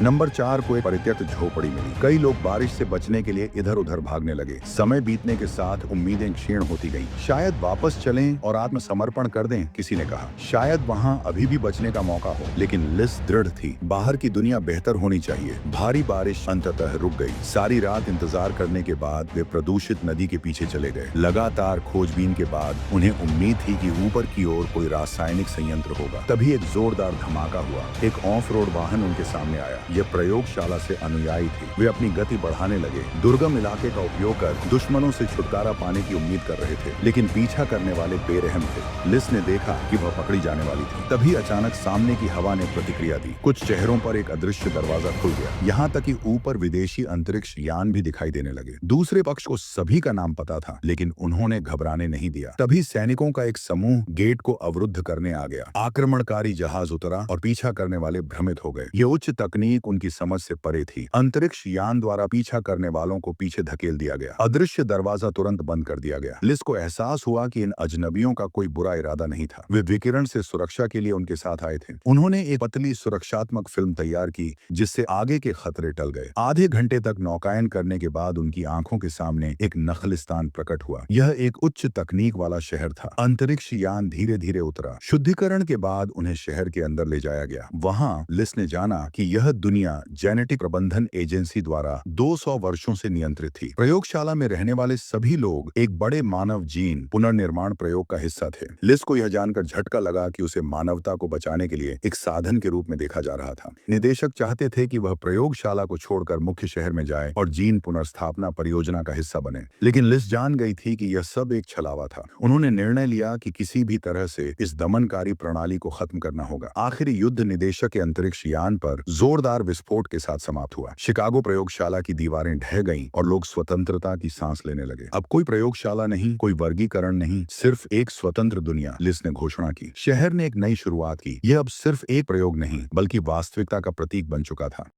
Number 4 को एक परित्यक्त झोपड़ी मिली। कई लोग बारिश से बचने के लिए इधर उधर भागने लगे। समय बीतने के साथ उम्मीदें क्षीण होती गईं। शायद वापस चलें और आत्मसमर्पण कर दें, किसी ने कहा। शायद वहां अभी भी बचने का मौका हो। लेकिन लिस दृढ़ थी। बाहर की दुनिया बेहतर होनी चाहिए। भारी बारिश अंततः रुक गई। सारी रात इंतजार करने के बाद वे प्रदूषित नदी के पीछे चले गए। लगातार खोजबीन के बाद उन्हें उम्मीद थी कि ऊपर की ओर कोई रासायनिक संयंत्र होगा। तभी एक जोरदार धमाका हुआ। एक ऑफ रोड वाहन उनके सामने आया। यह प्रयोगशाला से अनुयायी थे। वे अपनी गति बढ़ाने लगे। दुर्गम इलाके का उपयोग कर दुश्मनों से छुटकारा पाने की उम्मीद कर रहे थे, लेकिन पीछा करने वाले बेरहम थे। लिस ने देखा कि वह पकड़ी जाने वाली थी। तभी अचानक सामने की हवा ने प्रतिक्रिया दी। कुछ चेहरों पर एक अदृश्य दरवाजा खुल गया। यहाँ तक कि ऊपर विदेशी अंतरिक्ष यान भी दिखाई देने लगे। दूसरे पक्ष को सभी का नाम पता था, लेकिन उन्होंने घबराने नहीं दिया। तभी सैनिकों का एक समूह गेट को अवरुद्ध करने आ गया। आक्रमणकारी जहाज उतरा और पीछा करने वाले भ्रमित हो गए। ये उच्च तकनीक उनकी समझ से परे थी। अंतरिक्ष यान द्वारा पीछा करने वालों को पीछे धकेल दिया गया। अदृश्य दरवाजा तुरंत बंद कर दिया गया। लिस को एहसास हुआ कि इन अजनबियों का कोई बुरा इरादा नहीं था। वे विकिरण से सुरक्षा के लिए उनके साथ आए थे। उन्होंने एक पतली सुरक्षात्मक फिल्म तैयार की, जिससे आगे के खतरे टल गए। आधे घंटे तक नौकायन करने के बाद उनकी आंखों के सामने एक नखलिस्तान प्रकट हुआ। यह एक उच्च तकनीक वाला शहर था। अंतरिक्ष यान धीरे धीरे उतरा। शुद्धिकरण के बाद उन्हें शहर के अंदर ले जाया गया। वहां लिस ने जाना कि यह दुनिया जेनेटिक प्रबंधन एजेंसी द्वारा 200 वर्षों से नियंत्रित थी। प्रयोगशाला में रहने वाले सभी लोग एक बड़े मानव जीन पुनर्निर्माण प्रयोग का हिस्सा थे। लिस को यह जानकर झटका लगा कि उसे मानवता को बचाने के लिए एक साधन के रूप में देखा जा रहा था। निदेशक चाहते थे कि वह प्रयोगशाला को छोड़कर मुख्य शहर में जाए और जीन पुनर्स्थापना परियोजना का हिस्सा बने। लेकिन लिस जान गई थी कि यह सब एक छलावा था। उन्होंने निर्णय लिया कि किसी भी तरह से इस दमनकारी प्रणाली को खत्म करना होगा। आखिरी युद्ध निदेशक के अंतरिक्ष यान पर जोरदार विस्फोट के साथ समाप्त हुआ। शिकागो प्रयोगशाला की दीवारें ढह गईं और लोग स्वतंत्रता की सांस लेने लगे। अब कोई प्रयोगशाला नहीं, कोई वर्गीकरण नहीं, सिर्फ एक स्वतंत्र दुनिया, लिस ने घोषणा की। शहर ने एक नई शुरुआत की। यह अब सिर्फ एक प्रयोग नहीं, बल्कि वास्तविकता का प्रतीक बन चुका था।